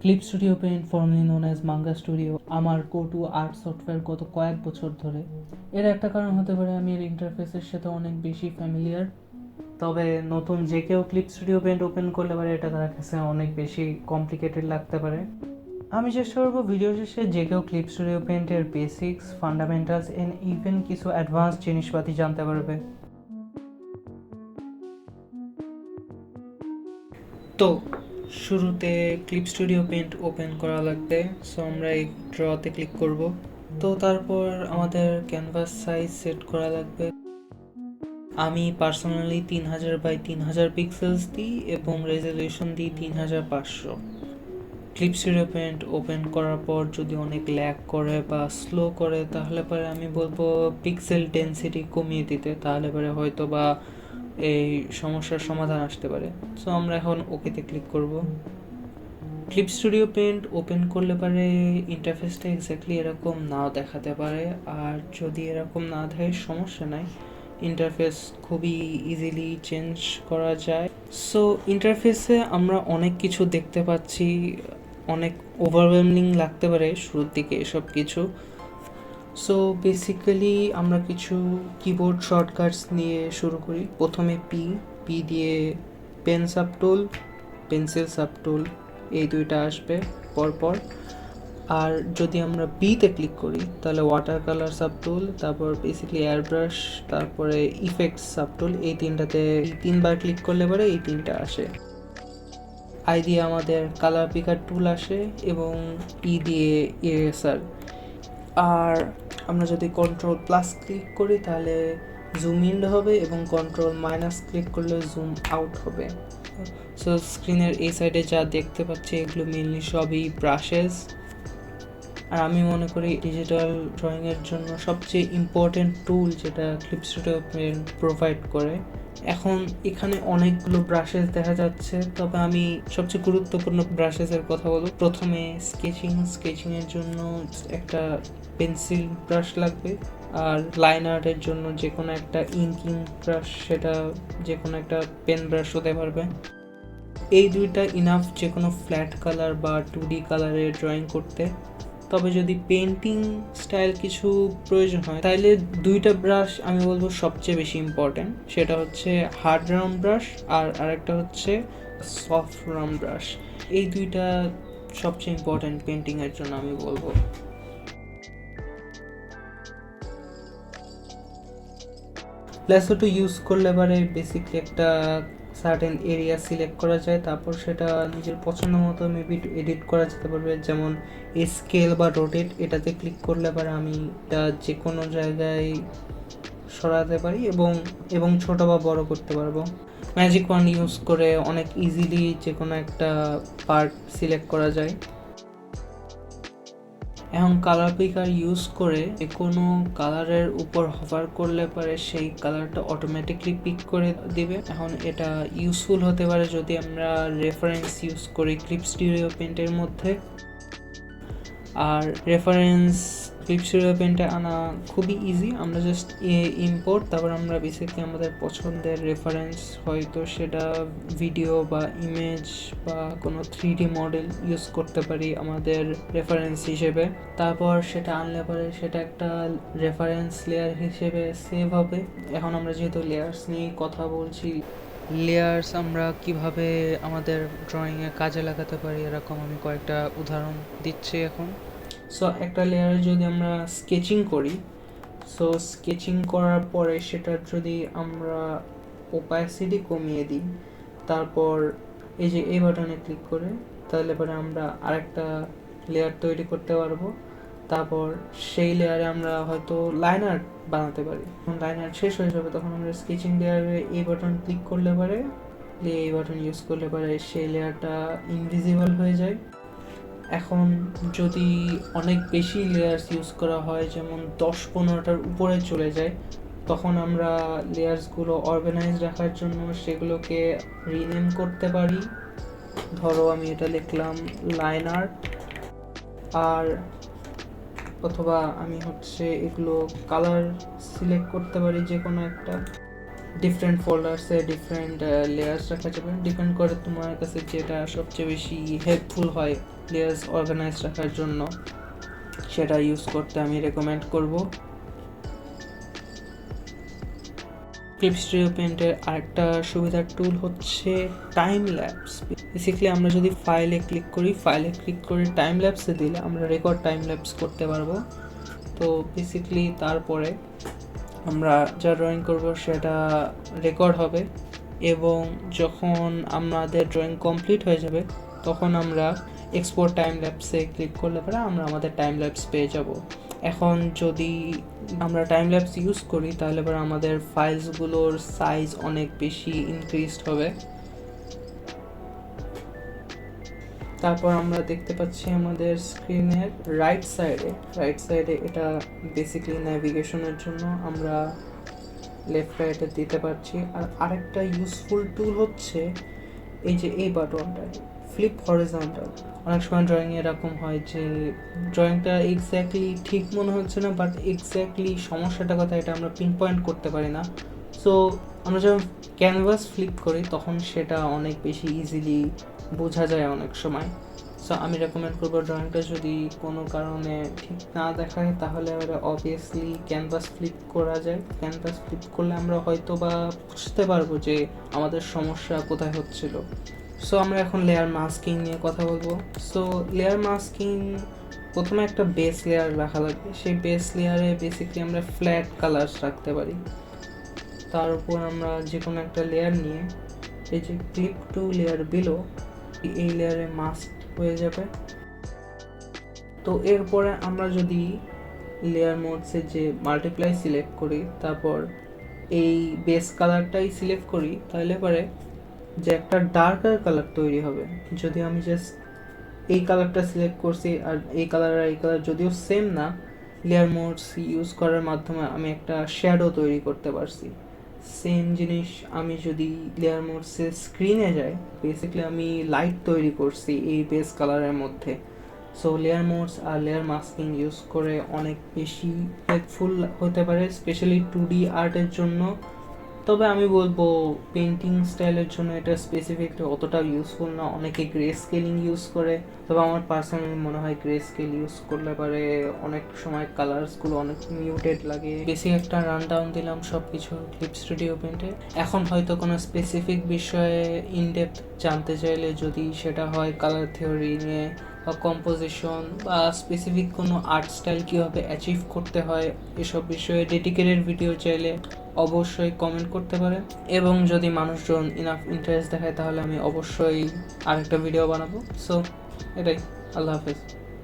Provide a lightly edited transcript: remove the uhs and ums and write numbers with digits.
Clip studio paint formally known as manga studio আমার go to art software গত কয়েক বছর ধরে। এর একটা কারণ হতে পারে আমি এর ইন্টারফেসের সাথে অনেক বেশি ফ্যামিলিয়ার। তবে নতুন যে কেউ ক্লিপ স্টুডিও পেইন্ট ওপেন করলে পারে এটা তার কাছে অনেক বেশি কমপ্লিকেটেড লাগতে পারে। আমি চেষ্টা করবো ভিডিও শেষে যে কেউ ক্লিপ স্টুডিও পেইন্টের বেসিক্স, ফান্ডামেন্টালস এন্ড ইভেন কিছু অ্যাডভান্স জিনিসপাতি জানতে পারবে। তো শুরুতে ক্লিপ স্টুডিও পেইন্ট ওপেন করা লাগবে। সো আমরা এই ড্রতে ক্লিক করব। তো তারপর আমাদের ক্যানভাস সাইজ সেট করা লাগবে। আমি পার্সোনালি 3000 x 3000 পিক্সেলস দিই এবং রেজলিউশন দিই 3500। ক্লিপ স্টুডিও পেইন্ট ওপেন করার পর যদি অনেক ল্যাগ করে বা স্লো করে তাহলে পরে আমি বলবো পিক্সেল ডেনসিটি কমিয়ে দিতে, তাহলে পরে হয়তো বা এই সমস্যার সমাধান আসতে পারে। সো আমরা এখন ওকেতে ক্লিক করব। ক্লিপ স্টুডিও পেইন্ট ওপেন করলে পারে ইন্টারফেসটা এক্স্যাক্টলি এরকম নাও দেখাতে পারে, আর যদি এরকম না দেখায় সমস্যা নাই, ইন্টারফেস খুবই ইজিলি চেঞ্জ করা যায়। সো ইন্টারফেসে আমরা অনেক কিছু দেখতে পাচ্ছি, অনেক ওভারওয়েলমিং লাগতে পারে শুরুর দিকে এসব কিছু। সো বেসিক্যালি আমরা কিছু কিবোর্ড শর্টকাটস নিয়ে শুরু করি। প্রথমে পি দিয়ে পেন সাবটুল, পেন্সিল সাবটুল, এই দুইটা আসবে পরপর। আর যদি আমরা বিতে ক্লিক করি তাহলে ওয়াটার কালার সাবটুল, তারপর বেসিক্যালি এয়ার ব্রাশ, তারপরে ইফেক্টস সাবটুল, এই তিনটাতে 3বার ক্লিক করলে পরে এই তিনটা আসে। আই দিয়ে আমাদের কালার পিকার টুল আসে এবং দিয়ে ইরেসার। আর আমরা যদি কন্ট্রোল প্লাস ক্লিক করি তাহলে জুম ইন হবে এবং কন্ট্রোল মাইনাস ক্লিক করলে জুম আউট হবে। সো স্ক্রিনের এই সাইডে যা দেখতে পাচ্ছি এগুলো মেনলি সবই ব্রাশেস। আর আমি মনে করি ডিজিটাল ড্রয়িংয়ের জন্য সবচেয়ে ইম্পর্টেন্ট টুল যেটা ক্লিপ স্টুডিও পেইন্ট প্রোভাইড করে। এখন এখানে অনেকগুলো ব্রাশেস দেখা যাচ্ছে, তবে আমি সবচেয়ে গুরুত্বপূর্ণ ব্রাশেসের কথা বলব। প্রথমে স্কেচিংয়ের জন্য একটা পেন্সিল ব্রাশ লাগবে, আর লাইন আর্টের জন্য যে কোনো একটা ইঙ্কিং ব্রাশ, সেটা যে কোনো একটা পেন ব্রাশ হতে পারবে। এই দুইটা ইনাফ যে কোনো ফ্ল্যাট কালার বা 2D কালারে ড্রয়িং করতে। তবে যদি পেন্টিং স্টাইল কিছু প্রয়োজন হয় তাহলে দুইটা ব্রাশ আমি বলবো সবচেয়ে বেশি ইম্পর্টেন্ট, সেটা হচ্ছে হার্ড রাউন্ড ব্রাশ আর আরেকটা হচ্ছে সফট রাউন্ড ব্রাশ। এই দুইটা সবচেয়ে ইম্পর্টেন্ট পেন্টিংয়ের জন্য আমি বলবো। প্লাসো টু ইউজ করলে পারে বেসিকলি একটা সার্টেন এরিয়া সিলেক্ট করা যায়, তারপর সেটা নিজের পছন্দ মতো মেবি এডিট করা যেতে পারবে। যেমন স্কেল বা রোটেট, এটাতে ক্লিক করলে পারে আমি এটা যে কোনো জায়গায় সরাতে পারি এবং ছোট বা বড় করতে পারবো। ম্যাজিক ওয়ান ইউজ করে অনেক ইজিলি যে কোনো একটা পার্ট সিলেক্ট করা যায়। এখন কালার পিকার ইউজ করে কোনো কালারের উপর হভার করলে পরে সেই কালারটা অটোমেটিকলি পিক করে দিবে। এখন এটা ইউজফুল হতে পারে যদি আমরা রেফারেন্স ইউজ করি ক্লিপ স্টুডিও পেইন্টের মধ্যে। আর রেফারেন্স ক্লিপ স্টুডিও পেইন্টে আনা খুবই ইজি। আমরা জাস্ট ইম্পোর্ট, তারপর আমরা বেসিক্যালি আমাদের পছন্দের রেফারেন্স, হয়তো সেটা ভিডিও বা ইমেজ বা কোনো 3D মডেল ইউজ করতে পারি আমাদের রেফারেন্স হিসেবে। তারপর সেটা আনলে পরে সেটা একটা রেফারেন্স লেয়ার হিসেবে সেভ হবে। এখন আমরা যেহেতু লেয়ার্স নিয়ে কথা বলছি, লেয়ার্স আমরা কিভাবে আমাদের ড্রয়িংয়ে কাজে লাগাতে পারি এরকম আমি কয়েকটা উদাহরণ দিচ্ছি এখন। সো একটা লেয়ারে যদি আমরা স্কেচিং করি, সো স্কেচিং করার পরে সেটার যদি আমরা ওপাসিটি কমিয়ে দিই, তারপর এই যে এই বাটনে ক্লিক করে, তাহলে পরে আমরা আরেকটা লেয়ার তৈরি করতে পারবো। তারপর সেই লেয়ারে আমরা হয়তো লাইন আর্ট বানাতে পারি। যখন লাইন আর্ট শেষ হয়ে যাবে তখন আমরা স্কেচিং লেয়ারে এই বাটন ক্লিক করলে পারে, এই বাটন ইউজ করলে পারে সেই লেয়ারটা ইনভিজিবল হয়ে যায়। এখন যদি অনেক বেশি লেয়ার্স ইউজ করা হয়, যেমন 10-15টার উপরে চলে যায়, তখন আমরা লেয়ার্সগুলো অর্গানাইজ রাখার জন্য সেগুলোকে রিনেম করতে পারি। ধরো আমি এটা লিখলাম লাইন আর্ট, আর অথবা আমি এগুলো কালার সিলেক্ট করতে পারি যে কোনো একটা। ডিফারেন্ট ফোল্ডার্সে ডিফারেন্ট লেয়ার্স রাখা যাবে, ডিপেন্ড করে তোমার কাছে যেটা সবচেয়ে বেশি হেল্পফুল হয় লেয়ার্স অর্গানাইজ রাখার জন্য, সেটা ইউজ করতে আমি রেকমেন্ড করব। ক্লিপ স্টুডিও পেন্টের আরেকটা সুবিধার টুল হচ্ছে টাইম ল্যাপস। বেসিক্যালি আমরা যদি ফাইলে ক্লিক করে টাইম ল্যাপসে দিলে আমরা রেকর্ড টাইম ল্যাপস করতে পারবো। তো বেসিক্যালি তারপরে আমরা যা ড্রয়িং করব সেটা রেকর্ড হবে, এবং যখন আমাদের ড্রয়িং কমপ্লিট হয়ে যাবে তখন আমরা এক্সপোর্ট টাইম ল্যাপসে ক্লিক করলে পরে আমরা আমাদের টাইম ল্যাপস পেয়ে যাব। এখন যদি আমরা টাইম ল্যাপস ইউজ করি তাহলে পরে আমাদের ফাইলসগুলোর সাইজ অনেক বেশি ইনক্রিজড হবে। তারপর আমরা দেখতে পাচ্ছি আমাদের স্ক্রিনের রাইট সাইডে এটা বেসিক্যালি ন্যাভিগেশনের জন্য আমরা লেফট রাইটে দিতে পারছি। আর আরেকটা ইউজফুল টুল হচ্ছে এই যে এই বাটনটা, ফ্লিপ হরিজন্টাল। অনেক সময় ড্রয়িংয়ে এরকম হয় যে ড্রয়িংটা এক্স্যাক্টলি ঠিক মনে হচ্ছে না, বাট এক্স্যাক্টলি সমস্যাটা কথা এটা আমরা পিন পয়েন্ট করতে পারি না। সো আমরা যখন ক্যানভাস ফ্লিপ করি তখন সেটা অনেক বেশি ইজিলি বোঝা যায় অনেক সময়। সো আমি রেকমেন্ড করবো ড্রয়িংটা যদি কোনো কারণে ঠিক না দেখায় তাহলে অবভিয়াসলি ক্যানভাস ফ্লিপ করা যায়। ক্যানভাস ফ্লিপ করলে আমরা হয়তো বা বুঝতে পারবো যে আমাদের সমস্যা কোথায় হচ্ছিল। সো আমরা এখন লেয়ার মাস্কিং নিয়ে কথা বলবো। সো লেয়ার মাস্কিং, প্রথমে একটা বেস লেয়ার রাখা লাগবে। সেই বেস লেয়ারে বেসিক্যালি আমরা ফ্ল্যাট কালার্স রাখতে পারি। তার উপর আমরা যে কোনো একটা লেয়ার নিয়ে এই যে ক্লিপ টু লেয়ার বিলো, এই লেয়ারে মাস্ক হয়ে যাবে। তো এরপরে আমরা যদি লেয়ার মোডসে যে মাল্টিপ্লাই সিলেক্ট করি, তারপর এই বেস কালারটাই সিলেক্ট করি, তাহলে পরে যে একটা ডার্কার কালার তৈরি হবে। যদি আমি জাস্ট এই কালারটা সিলেক্ট করছি আর এই কালার আর এই কালার যদিও সেম না, লেয়ার মোডস ইউজ করার মাধ্যমে আমি একটা শ্যাডো তৈরি করতে পারছি। সেম জিনিস আমি যদি লেয়ার মোডসে স্ক্রিনে যাই, বেসিক্যালি আমি লাইট তৈরি করছি এই বেস কালারের মধ্যে। সো লেয়ার মোডস আর লেয়ার মাস্কিং ইউজ করে অনেক বেশি হেল্পফুল হতে পারে, স্পেশালি 2D আর্টের জন্য। তবে আমি বলবো পেন্টিং স্টাইলের জন্য এটা স্পেসিফিকলি অতটা ইউজফুল না। অনেকে গ্রে স্কেলিং ইউজ করে, তবে আমার পার্সোনালি মনে হয় গ্রে স্কেল ইউজ করলে পারে অনেক সময় কালার্সগুলো অনেক মিউটেড লাগে। বেশি একটা রান ডাউন দিলাম সব কিছু ক্লিপ স্টুডিও পেন্টে। এখন হয়তো কোনো স্পেসিফিক বিষয়ে ইনডেপথ জানতে চাইলে, যদি সেটা হয় কালার থিওরি নিয়ে বা কম্পোজিশন বা স্পেসিফিক কোনো আর্ট স্টাইল কীভাবে অ্যাচিভ করতে হয়, এসব বিষয়ে ডেডিকেটেড ভিডিও চাইলে অবশ্যই কমেন্ট করতে পারেন। এবং যদি মানুষজন ইনাফ ইন্টারেস্ট দেখায় তাহলে আমি অবশ্যই আরেকটা ভিডিও বানাবো। সো এটাই, আল্লাহ হাফেজ।